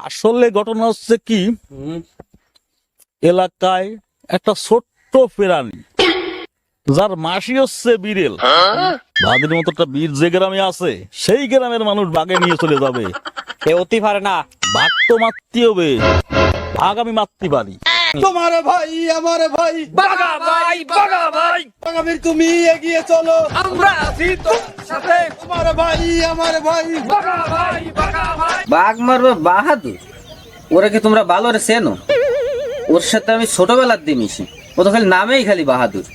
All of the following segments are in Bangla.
আসলে ঘটনা হচ্ছে কি, এলাকায় একটা ছোট্ট প্রাণী যার মাসি হচ্ছে বিড়েল, বাঘের মতো একটা বীর যে গ্রামে আছে সেই গ্রামের মানুষ বাঘে নিয়ে চলে যাবে। এ অতি পারে না। বাঘ তো মারতে হবে, বাঘ আমি মারতে পারি। তোমার ভাই আমার ভাই বাঘা ভাই, বাঘা ভাই, আগামী তুমি এগিয়ে চলো, আমরা আছি তোর সাথে। তোমার ভাই আমার ভাই। বাঘা ভাই, বাঘা ভাই। বাঘ মারবে বাহাদুর, ওরা কি তোমরা ভালো রে চেনো? ওর সাথে আমি ছোটবেলার দিয়ে মিশি, ও তো খালি নামেই খালি বাহাদুর।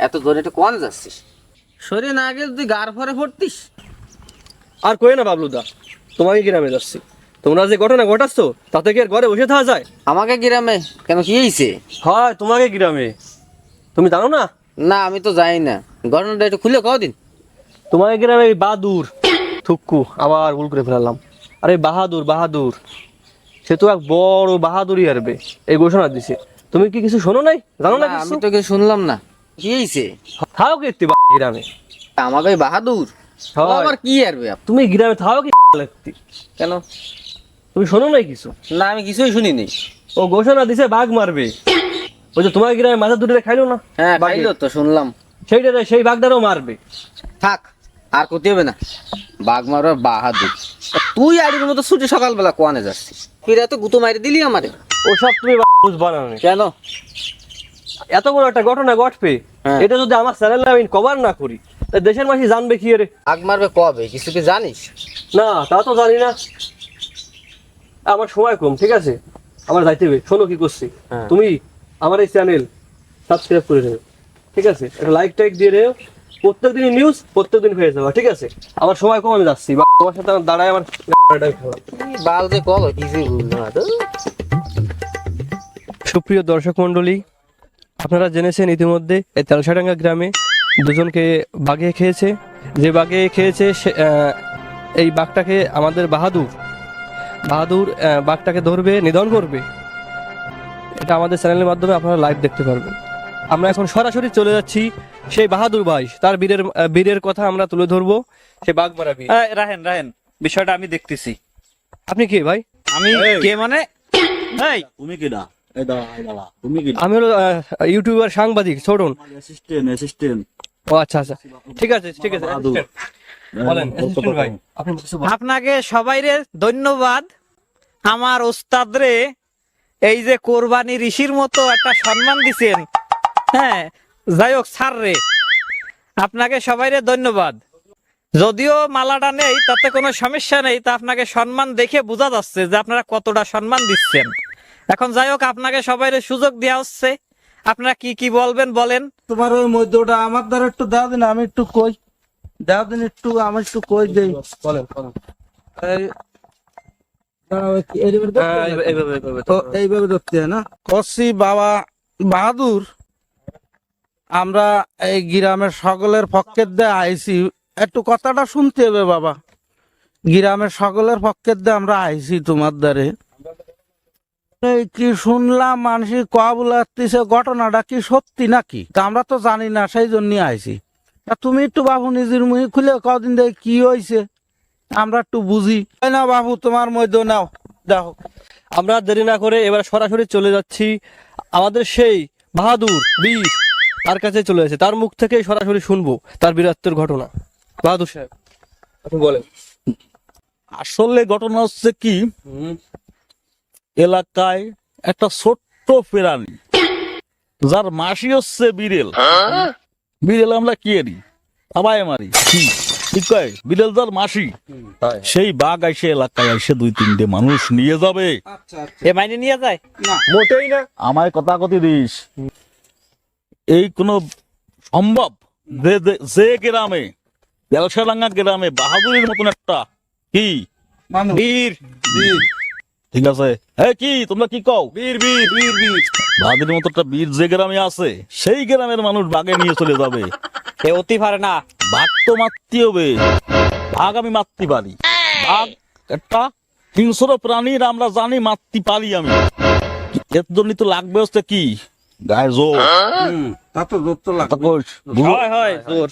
এত জোরে একটু কোন যাচ্ছিস? শরীর না গেলে তুই গার ভরে ভরতিস। আর কই না বাবলুদা, তোমাকে গ্রামে যাচ্ছি। তোমরা যে ঘটনা ঘটাচ্ছ তাতে কি আর ঘরে বসে থাকা যায়? আমাকে গ্রামে কেন, কি হয়েছে? হয় তোমাকে গ্রামে, তুমি জানো না? না আমি তো যাই না, ঘটনাটা একটু খুলে কও দিন। তোমাকে গ্রামে এই বাহাদুর, থুক্কু আবার ভুল করে ফেলালাম। আরে বাহাদুর, বাহাদুর সে তো এক বড় বাহাদুরই আরবে, এই ঘোষণা দিছে। তুমি কি কিছু শোনো নাই, জানো না? না, আমি তো কিছু শুনলাম না। কি হয়েছে? থাও কি গ্রামে? আমাকে ওই বাহাদুর ও হয়। আবার কি আরবে? তুমি গ্রামে থাও কি লাগতি? কেন? তুমি শোনো নাই কিছু? না আমি কিছুই শুনিনি। ও ঘোষণা দিছে বাঘ মারবে। ওই যে তোমার গ্রামে মাথা দুটো খাইলো না, হ্যাঁ বাঘে। খাইলো তো শুনলাম। সেইটা সেই বাঘটারও মারবে। থাক, আর করতে হবে না। বাঘ মারবে বাহাদুর, আর তুই আড়ির মতো ছুটি সকালবেলা কোয়ানে যাচ্ছিস? ফিরে তো গুতো মারি দিলি আমারে। ওসব তুমি বুঝবা না। কেন? এত বড় একটা ঘটনা ঘটবে, হ্যাঁ। এটা যদি আমার চ্যানেলে আমি কভার না করি, তা দেশের মাসি জানবে কি রে? বাঘ মারবে কবে, কিছু কি জানিস? না তা তো জানি না, আমার সময় কম, ঠিক আছে? আমার যাইতে হবে। শোনো কি করছি, হ্যাঁ। তুমি আমার এই চ্যানেল সাবস্ক্রাইব করে দেবে, ঠিক আছে? একটা লাইক টাইক দিয়ে দেও, প্রত্যেকদিন নিউজ প্রত্যেকদিন হয়ে যাবে, ঠিক আছে? আমার সময় কম, আমি যাচ্ছি। তোমার সাথে আমার দাঁড়ায় আমার বাল যে কবে কিছুই বুঝলাম না তো। সুপ্রিয় দর্শক মন্ডলী, আপনারা জেনেছেন ইতিমধ্যে এই তেলসাডাঙ্গা গ্রামে দুজনকে বাঘে খেয়েছে। যে বাঘে খেয়েছে এই বাঘটাকে আমাদের বাহাদুর বাঘটাকে ধরবে, নিধন করবে। এটা আমাদের চ্যানেলের মাধ্যমে আপনারা লাইভ দেখতে পারবেন। আমরা এখন সরাসরি চলে যাচ্ছি সেই বাহাদুর ভাই, তার বীরের কথা আমরা তুলে ধরবো। সে বাঘ মারা বীর। রাহেন রাহেন, বিষয়টা আমি দেখতেছি। আপনি কে ভাই? আমি কে মানে? এই তুমি কি না? এই দাঁড়া, তুমি কি? আমি হলো ইউটিউবার, সাংবাদিক ছোটন। অ্যাসিস্ট্যান্ট। ও আচ্ছা আচ্ছা, ঠিক আছে ঠিক আছে। বাহাদুর। বলেন assistant ভাই, আপনি কিছু বলেন। আপনাকে সবাইরে ধন্যবাদ। আমার ওস্তাদ রে এই যে কোরবানি ঋষির মতো একটা সম্মান দিছেন। হ্যাঁ, যাই হোক স্যার রে, আপনাকে সবাইরে ধন্যবাদ। যদিও মালাটা নেই তাতে কোনো সমস্যা নেই, তা আপনাকে সম্মান দেখে বোঝা যাচ্ছে যে আপনারা কতটা সম্মান দিচ্ছেন। এখন যাই হোক, আপনাকে সবাইরে সুযোগ দেওয়া হচ্ছে, আপনারা কি কি বলবেন বলেন। তোমার ওই মধ্যটা আমার দ্বারা একটু দাও দিন, আমি একটু কই দাও দিন, একটু আমি একটু কই দেই। বলেন বলেন। এই- দাঁড়াও, এইভাবে ধরতে হ্যাঁ, হয়? এইভাবে এইভাবে তো এইভাবে ধরতে হয় না? কষি বাবা বাহাদুর, আমরা এই গ্রামের সকলের পক্ষের দিয়ে আইছি, একটু কথাটা শুনতে হবে বাবা। গ্রামের সকলের পক্ষের দিয়ে আমরা আইছি তোমার দ্বারে। এই কি শুনলাম মানুষ কবলাতিছে, ঘটনাটা কি সত্যি নাকি? তা আমরা তো জানি না, সেই জন্য আইছি। তা তুমি একটু বাবু নিজের মুখে খুলে কদিন দেখে কি হয়েছে, আমরা একটু বুঝি। তাই না বাবু, তোমার মধ্যে নাও দেখো। আমরা দেরি না করে এবার সরাসরি চলে যাচ্ছি আমাদের সেই বাহাদুর বীর, তার কাছে চলে যাচ্ছে। তার মুখ থেকে সরাসরি শুনবো তার বীরত্বের ঘটনা। বাহাদুর সাহেব, আপনি বলেন। আসলে ঘটনা হচ্ছে কি, এলাকায় একটা ছোট্ট প্রাণী যার মাসি হচ্ছে বিড়েল, বিড়েল আমরা কি এরি, আবাই মারি কি ঠিক কয় বিড়ালদার মাসি সেই বাঘ আইসে এলাকায় আইসে 2-3টে মানুষ নিয়ে যাবে। আচ্ছা এ মাইনে নিয়ে যায় না মোটেই না। আমায় কথা কথি দিস, এই কোন সম্ভব যে গ্রামে তেলসাডাঙ্গা গ্রামে বাহাদুরের মতন একটা কি মানুষ বীর বীর ঠিক আছে হ্যাঁ কি তোমরা কি কও বীর বীর বীর বীর বাহাদুরের মতো একটা বীর যে গ্রামে আছে সেই গ্রামের মানুষ বাঘে নিয়ে চলে যাবে। এ অতি পারে না। বাঘ তো মারতে হবে, বাঘ আমি মারতে পারি, বাঘ একটা হিংস্র প্রাণীর আমরা জানি মারতে পারি আমি। এর জন্য তো লাগবে হচ্ছে কি গায়ে জোর, তা তো জোর তো লাগবে। তারপর হয় হয় জোর।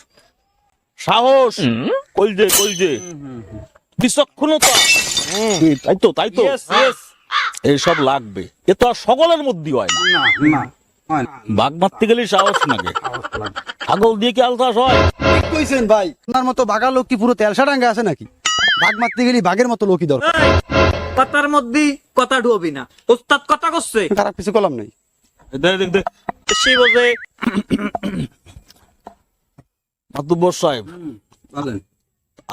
সাহস, কলজে বিচক্ষণতা, তাই তো Yes, yes. এইসব লাগবে। এ তো আর সকলের মধ্যে হয় না। না না হয় না। বাঘ মারতে গেলে সাহস লাগে, ছাগল দিয়ে কি আলতাস হয়? ঠিক কইছেন ভাই, আপনার মতো বাঘা লোক কি পুরো তেলসাডাঙ্গা আছে নাকি? বাঘ মারতে গেলি বাঘের মতো লোকই দরকার। এই, কথার মধ্যে কথা ঢুকবি না। ওস্তাদ কথা করছে খারাপ কিছু কলাম নাই। দেখ সে বোঝে। মাতুব্বর সাহেব, বলেন।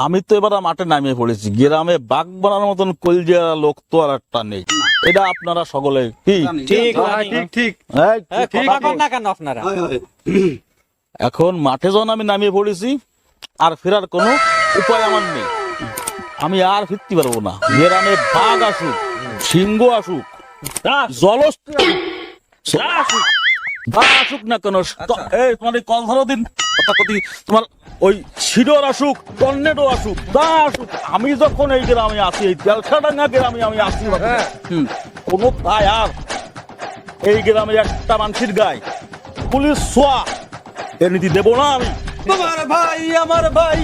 আমি তো এবার মাঠে নামিয়ে পড়েছি। গ্রামে বাঘ বানানোর মতন কলজা লোক তো আর একটা নেই। এটা আপনারা সকলে কি ঠিক হ্যাঁ, ঠিক ঠিক। এই, হ্যাঁ, কথা কন না কেন আপনারা? এখন মাঠে যখন আমি নামিয়ে পড়েছি আর ফেরার কোনো উপায় আমার নেই। আমি আর ফিরতে পারবো না। গ্রামে বাঘ আসুক, সিংহ আসুক, জলস্থ আসুক, যা আসুক না কেন, এই তোমার এই কল ধরো দিন কথা কথি, তোমার ওই শিডর আসুক, টর্নেডো আসুক, যা আসুক, আমি যখন এই গ্রামে আসি, এই তেলসাডাঙ্গা গ্রামে আমি আসি, কোনো তাই আর এই গ্রামে একটা মানুষের গায়ে পুলিশ সোয়া এর নীতি দেবো না আমি। তোমার ভাই আমার ভাই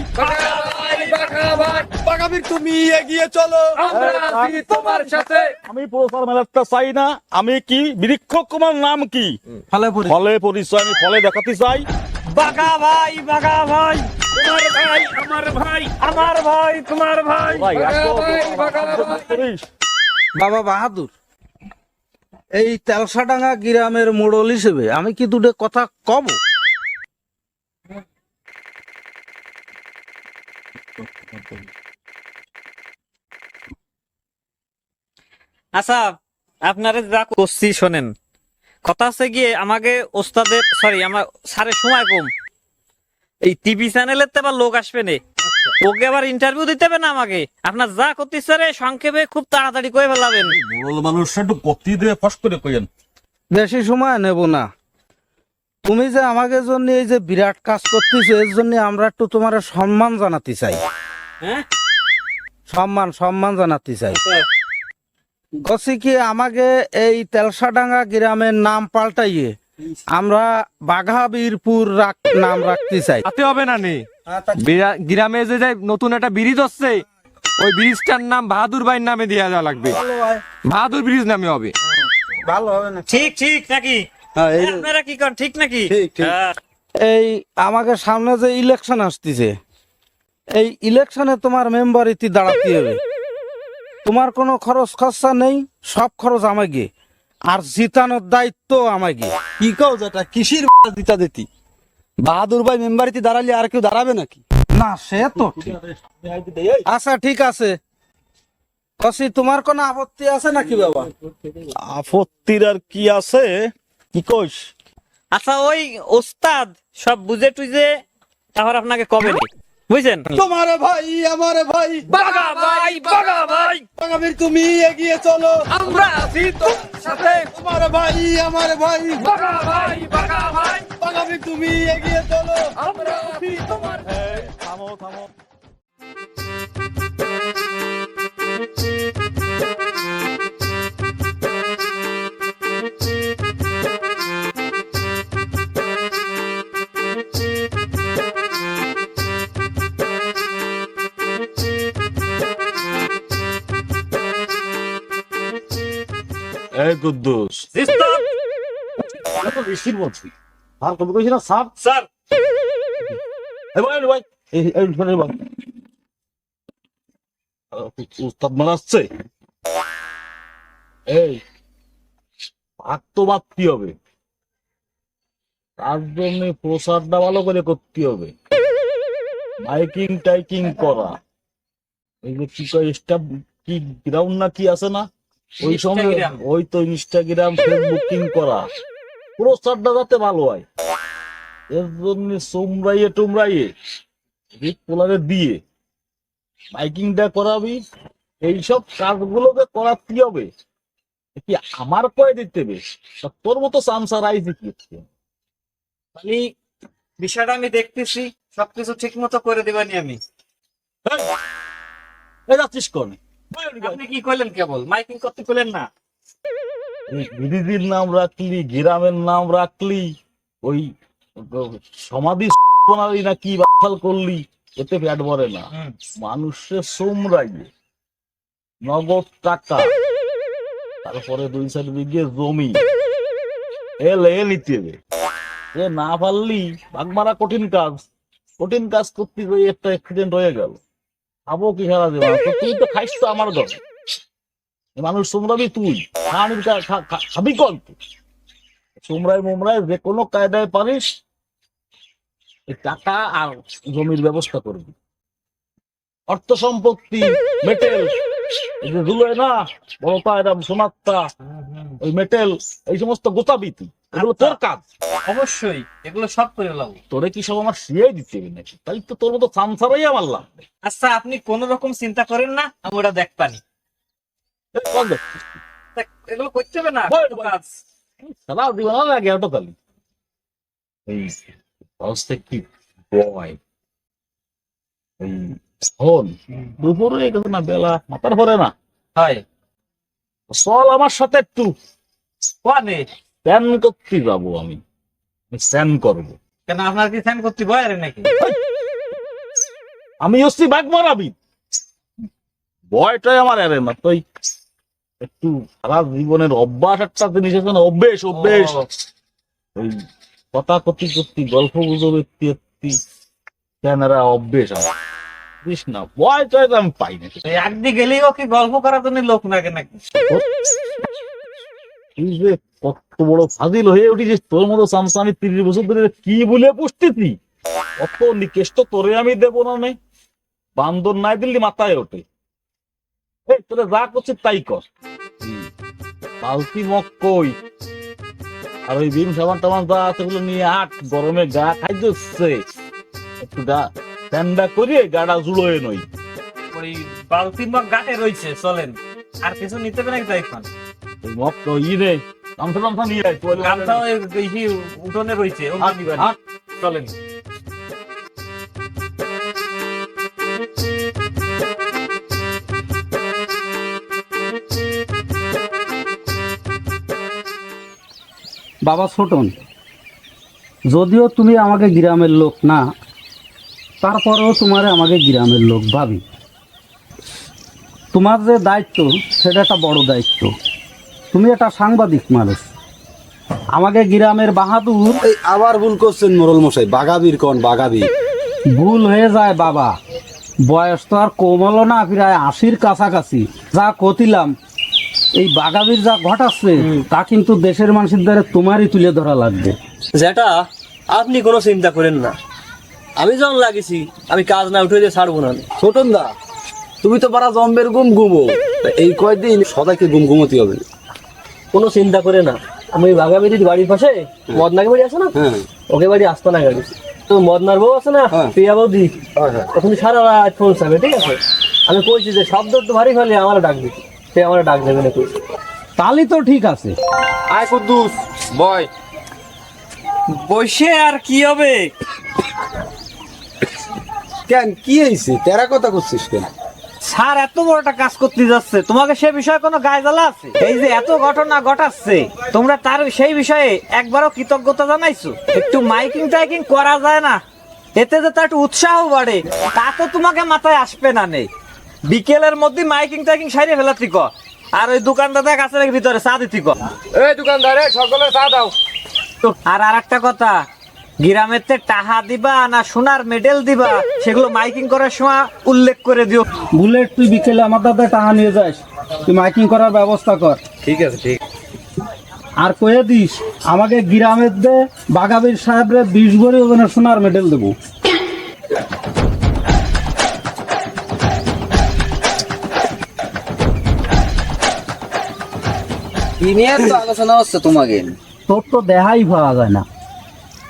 বাঘাবীর তুমি এগিয়ে চলো, আমরা আছি তোমার সাথে। আমি প্রচার মেলাটা চাই না। আমি কি বৃক্ষক, তোমার নাম কি? ফলে পরি ফলে পরিচয় আমি ফলে দেখাতে চাই। বাঘা ভাই, বাঘা ভাই, তোমার ভাই, আমার ভাই, আমার ভাই, তোমার ভাই। ভাই, করিস। বাবা বাহাদুর, এই তেলসাডাঙ্গা গ্রামের মোড়ল হিসেবে আমি কি দুটো কথা কব? আচ্ছা, আপনারে যা করছি শোনেন। কথা আছে গিয়ে আমাকে ওস্তাদের সরি আমার স্যারের সময় কম। এই টিভি চ্যানেলের তো আবার লোক আসবে না, ওকে আবার ইন্টারভিউ দিতে হবে না আমাকে। আপনার যা করতে স্যার সংক্ষেপে খুব তাড়াতাড়ি করে ফেলাবেন। বড় মানুষ একটু গতি দিয়ে ফস করে কইেন। বেশি সময় নেব না। তুমি যে আমাকে জন্য এই যে বিরাট কাজ করতেছো, এর জন্য আমরা একটু তোমার সম্মান জানাতে চাই। হ্যাঁ, সম্মান জানাতে চাই। কছি কি আমাকে এই তেলসাডাঙ্গা গ্রামের নাম পাল্টাইয়ে আমরা বাঘাবীরপুর নাম রাখতে চাই। হাতে হবে না নে। গ্রামে যে নতুন একটা ব্রিজ হচ্ছে, ওই ব্রিজটার নাম বাহাদুর ভাইয়ের নামে দেওয়া যা লাগবে। বাহাদুর ব্রিজ নামে হবে। ভালো হবে না? ঠিক ঠিক নাকি? হ্যাঁ, এই আপনারা কি করেন, ঠিক নাকি? ঠিক, ঠিক। হ্যাঁ। এই আমাকে সামনে যে ইলেকশন আসতেছে, এই ইলেকশনে তোমার মেম্বারিটি দাঁড়াতে হবে। তোমার কোনো খরচ খরচা নেই, সব খরচ আমাকে, আর জিতানোর দায়িত্ব আমাকে। কি কও যেটা কিসির দিতা দিতি? বাহাদুর ভাই মেম্বারিতে দাঁড়ালে আর কেউ দাঁড়াবে নাকি? না সে তো ঠিক। আচ্ছা ঠিক আছে, কসি তোমার কোনো আপত্তি আছে নাকি বাবা? আপত্তির আর কি আছে, কি কইস? আচ্ছা, ওই ওস্তাদ সব বুঝে টুঝে তারপর আপনাকে কবে নেই, বুঝছেন? তোমার ভাই আমার ভাই বাঘা ভাই, বাঘা ভাই, বাঘাবীর তুমি এগিয়ে চলো, আমরা আছি তোমার সাথে। তোমার ভাই আমার ভাই বাঘা ভাই, বাঘা ভাই, বাঘাবীর তুমি এগিয়ে চলো, আমরা আছি তোমার। থামো থামো। এই কুদ্দুস, ঋষির বলছি আর কবি কইছি না সাপ স্যার, এই ভাই এই শোনে ভাই, উস্তাদ মারাচ্ছে। এই ভাগ তো বাড়তি হবে, তার জন্য প্রচারটা ভালো করে করতে হবে। মাইকিং টাইকিং করা, এই যে কি কয় স্টাফ কি গ্রাউন্ড না কি আছে না, ওই সময় Instagram। ওই তো ইনস্টাগ্রাম ফেসবুকিং করা, প্রচারটা যাতে ভালো হয় এর জন্য সোমরাইয়ে টুমরাইয়ে পোলারে দিয়ে মাইকিংটা করাবি। এইসব কাজগুলোকে করাতে হবে কি আমার কয়ে দিতে হবে, তা তোর মতো সামসার আইছি কি মানে বিষয়টা আমি দেখতেছি, সবকিছু ঠিক মতো করে দিবানি আমি। যাচ্ছিস কোন আপনি কি করলেন, কেবল মাইকিং করতে করলেন না? দিদির নাম রাখলি, গ্রামের নাম রাখলি, ওই সমাধি বানালি না কি বাল করলি, এতে পেট ভরে না। মানুষের সোমরাইয়ে নগদ টাকা, তারপরে 2-4 বিঘে জমি এলে নিতে হবে। এ না পারলি বাঘ মারা কঠিন কাজ, কঠিন কাজ করতে গিয়ে একটা অ্যাক্সিডেন্ট হয়ে গেল, খাবো কি সারা জীবন? তো তুই তো খাইস তো আমার ঘরে, মানুষ সোমরাবি তুই, খাবি কল তুই? সোমরায় মোমরায় যে কোনো কায়দায় পারিস এই টাকা আর জমির ব্যবস্থা করবি। অর্থ সম্পত্তি, মেটেল, এই যে ঝুলোয় না বড়তা এরম সোনাত্তা, ওই মেটেল, এই সমস্ত গোতাবি তুই, এগুলো তোর কাজ। অবশ্যই এগুলো সব করে লাভ। তোরে কি সব আমার শিয়াই দিতে হবে নাকি? তাই তো তোর মতো সামসারাই আমার লাগবে। আচ্ছা, আপনি কোন রকম চিন্তা করেন না, আমি ওটা দেখ পানি। এগুলো করতে হবে না কাজ। সারা জীবন লাগে অটো খালি এই অবস্থা কি বয় এই ফোন দুপুরে গেছে না, বেলা মাথার পরে না হয় চল আমার সাথে একটু কোয়ানে স্যান করতে যাবো। আমি স্যান করবো। কেন, আপনার কি স্যান করতে ভয় রে নাকি? আমি হচ্ছি বাঘ মারাবি, ভয়টাই আমার এরে না। তুই একটু সারা জীবনের অভ্যাস একটা জিনিস আছে না, অভ্যেস অভ্যেস, ওই কথা কথি করতি, গল্প গুজব একটি ক্যামেরা অভ্যেস আমার, বুঝিস না? ভয়টাই তো আমি পাই না। একদিকে গেলেও কি গল্প করার জন্য লোক নাকি নাকি? তুই যে কত বড় ফাজিল হয়ে উঠিস, তোর মতো সামসা আমি 30 বছর ধরে কি বলে পুষতেছি, অত নিকেষ্ট তোরে আমি দেবো না। নেই বান্দর নাই দিল্লি মাথায় ওঠে। এই তোরা যা করছিস তাই কর, বালতি মগ কই আর ওই বিম সাবান টাবান যা আছে ওগুলো নিয়ে আট, গরমে গা খাই দিচ্ছে, একটু গা ঠান্ডা করিয়ে গাটা জুড়োয় নই। ওই বালতির মগ গাটে রয়েছে, চলেন। আর কিছু নিতে হবে নাকি? তাই এখন ওই মগ তো ই রে গামছা টামছা নিয়ে আয়, তোর গামছাও এই উঠোনে রয়েছে, ওগুলো নিবেন। হাট। চলেন। বাবা ছোটন, যদিও তুমি আমাকে গ্রামের লোক না, তারপরেও তোমারে আমাকে গ্রামের লোক ভাবি। তোমার যে দায়িত্ব সেটা একটা বড় দায়িত্ব। তুমি একটা সাংবাদিক মানুষ, আমাকে গ্রামের বাহাদুর। এই আবার ভুল করছেন মোরল মশাই, বাগাবির কোন বাগাবি? ভুল হয়ে যায় বাবা, বয়স তো আর কম হলো না, প্রায় 80-র কাছাকাছি। যা কতিলাম এই বাগাবির যা ঘটাচ্ছে তা কিন্তু দেশের মানুষের দ্বারা তোমারই তুলে ধরা লাগবে। যেটা আপনি কোনো চিন্তা করেন না, আমি যখন লাগিছি আমি কাজ না উঠে দিয়ে ছাড়বো না। ছোটন দা, তুমি তো পারা জম্বের গুম ঘুমো, এই কয়দিন সদাইকে গুম ঘুমতি হবে। কোনো চিন্তা করে না, আমি বাগাবেরির বাড়ির পাশে মদনাকে বাড়ি আছে না, হ্যাঁ ওকে বাড়ি আসতো না গাড়ি, তো মদনার বউ আছে না, হ্যাঁ। প্রিয়া বৌদি, হ্যাঁ। তুমি সারা রাত ফোন চাবে, ঠিক আছে? আমি কইছি যে শব্দ একটু ভারী ফেলে আমার ডাক দিচ্ছি, সে আমার ডাক দেবে না কইছি। তাহলে তো ঠিক আছে। আয় কুদ্দুস বয়। বসে আর কি হবে? কেন কি হয়েছে, তেরা কথা করছিস কেন? স্যার এত বড় একটা কাজ করতে যাচ্ছে, তোমাকে সে বিষয়ে কোনো গায়ে জ্বালা আছে? এই যে এত ঘটনা ঘটাচ্ছে, তোমরা তার সেই বিষয়ে একবারও কৃতজ্ঞতা জানাইছো? একটু মাইকিং টাইকিং করা যায় না? এতে যে তার একটু উৎসাহ বাড়ে, তা তো তোমাকে মাথায় আসবে না। নেই বিকেলের মধ্যে মাইকিং টাইকিং সারিয়ে ফেলাতি ক, আর ওই দোকানদার কাছের ভিতরে চা দিতি ক। এই দোকানদারে সকলে চা দাও। আর আরেকটা কথা, গ্রামের টাহা দিবা না সোনার মেডেল দিবা, সেগুলো মাইকিং করার সময় উল্লেখ করে দিও। বুলেট, তুই বিকেলে আমার দাদা টাকা নিয়ে যাস, তুই মাইকিং করার ব্যবস্থা কর। ঠিক আছে, ঠিক। আর কয়ে দিস আমাকে গ্রামের দে বাগাবির সাহেবরে 20 ভরি ওজনের সোনার মেডেল দেবো। সিনিয়র তো আলোচনা হচ্ছে তোমাকে। তোর তো দেখাই পাওয়া যায় না,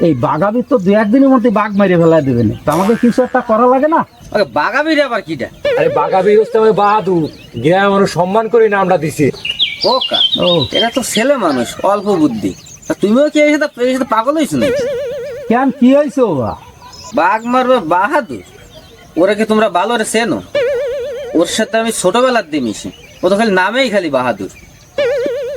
এই বাগাবি তো দু একদিনের মধ্যে বাঘ মেরে ফেলা দেবে না, তো আমাকে কিছু একটা করা লাগে না? ওকে বাগাবির আবার কিটা? আরে বাগাবি হচ্ছে আমার বাহাদুর, গ্রামে মানুষ সম্মান করে নামটা দিছে। ওকা ও এরা তো ছেলে মানুষ, অল্প বুদ্ধি। তা তুমিও কি এর সাথে পাগল হয়েছো না? কেন, কি হয়েছে ওরা? বাঘ মারবে বাহাদুর, ওরা কি তোমরা ভালো রে চেনো? ওর সাথে আমি ছোটবেলার দিয়ে মিশি, ও তো খালি নামেই খালি বাহাদুর।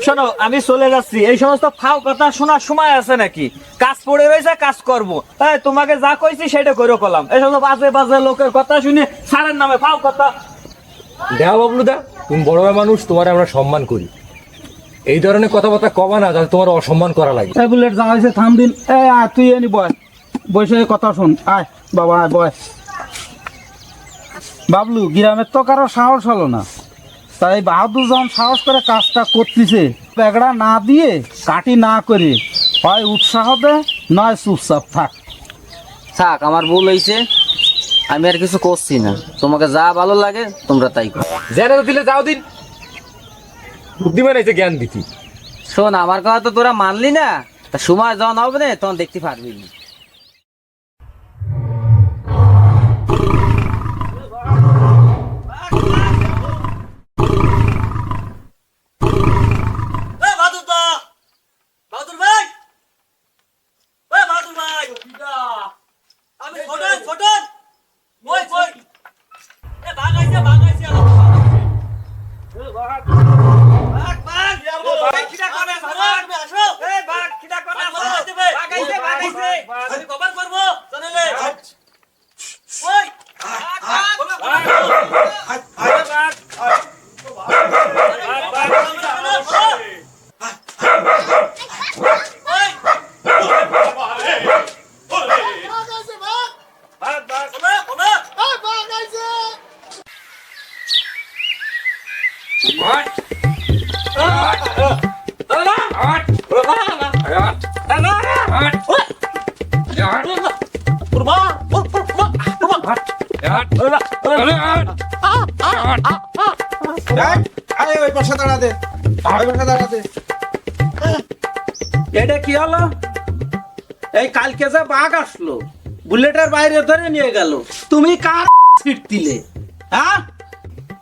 শোনো, আমি চলে যাচ্ছি। এই সমস্ত ফাও কথা শোনার সময় আছে নাকি? কাজ পড়ে রয়েছে, কাজ করবো। এই তোমাকে যা কইছি সেটা করে কলাম। এই সমস্ত বাজে বাজে লোকের কথা শুনে সারের নামে ফাও কথা। দেওয়া বাবলুদা, তুমি বড় ভাই মানুষ, তোমার আমরা সম্মান করি। এই ধরনের কথাবার্তা কবা না, যাতে তোমার অসম্মান করা লাগে। এই বুলেট যা হয়েছে থাম দিন। আয় তুই এনি বয়, বসে কথা শোন। আয় বাবা আয় বয়। বাবলু, গ্রামের তো কারো সাহস হলো না, তাই বাহাদুর যখন সাহস করে কাজটা করতেছে, বেগড়া না দিয়ে কাটি না করে হয় উৎসাহ দে, নয় চুপচাপ থাক। থাক, আমার ভুল হয়েছে, আমি আর কিছু করছি না। তোমাকে যা ভালো লাগে তোমরা তাই করো। জেনে দিলে যাও দিন, বুদ্ধিমান হয়েছে জ্ঞান দিতি। শোন, আমার কথা তো তোরা মানলি না, তা সময় যখন হবে না তখন দেখতে পারবি না। এটা কি হলো? এই কালকে যে বাঘ আসলো, বুলেটের বাইরে ধরে নিয়ে গেল, তুমি কার ছিট দিলে? হ্যাঁ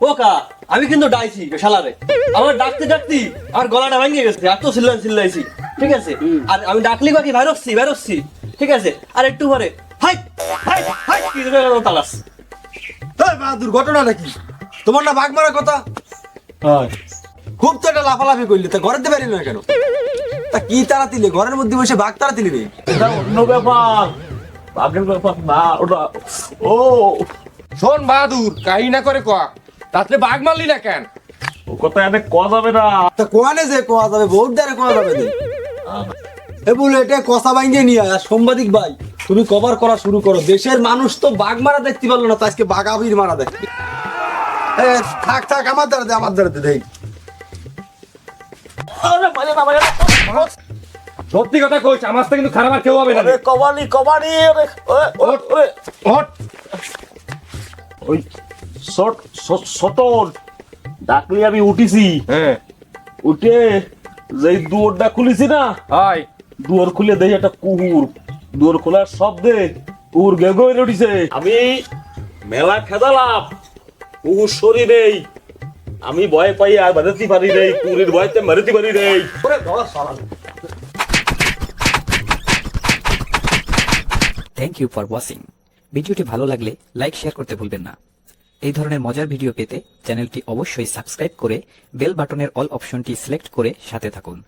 ওকা, আমি কিন্তু ডাইছি শালারে। আমার ডাকতে ডাকতে আর গলাটা ভেঙে গেছে, এত চিল্লাইছি। ঠিক আছে, আর আমি ডাকলি বাকি বাইরছি। ঠিক আছে, আর একটু পরে হাই হাই হাই কি রে তালাস। বাহাদুর, ঘটনাটা কি? তোমার না বাঘ মারার কথা? খুব তো একটা লাফালাফি করলি, তা ঘরে দিতে পারি না কেন? তা কি তারা দিলে? ঘরের মধ্যে বসে বাঘ তারা দিলি রে? এটা অন্য ব্যাপার, বাঘের ব্যাপার না ওটা। ও শোন বাহাদুর, কাহি না করে কয়া, তাতে বাঘ মারলি না কেন? ও কথা এনে কয়া যাবে না। তা কোয়ানে যে কোয়া যাবে, বহুত দ্বারে কোয়া যাবে রে। এ বলে এটা কষা বাইঙ্গে নিয়ে আয়। আর সাংবাদিক ভাই, তুমি কভার করা শুরু করো। দেশের মানুষ তো বাঘ মারা দেখতে পারলো না, তো আজকে বাঘ আবির মারা দেখবে। থাক আমার দ্বারা দে দেখ। সত্যি কথা কইছ, আমার সাথে কিন্তু খারাপ আর কেউ হবে না। কবানি ওই সতন ডাকলি আমি উঠিছি। হ্যাঁ, উঠে যেই দুয়ারটা খুলেছি না, হাই দুয়ার খুলে দেখি একটা কুকুর। দুয়ার খোলার শব্দে কুকুর গেগো হয়ে উঠিছে। আমি মেলা খেদালাম, কুকুর সরি নেই। আমি ভয় পাই আর বাজাতে পারি নেই, কুকুরের ভয়তে মারতে পারি নেই। Thank you for watching. ভিডিওটি ভালো লাগলে লাইক শেয়ার করতে ভুলবেন না। এই ধরনের মজার ভিডিও পেতে চ্যানেলটি অবশ্যই সাবস্ক্রাইব করে বেল বাটনের অল অপশনটি সিলেক্ট করে সাথে থাকুন।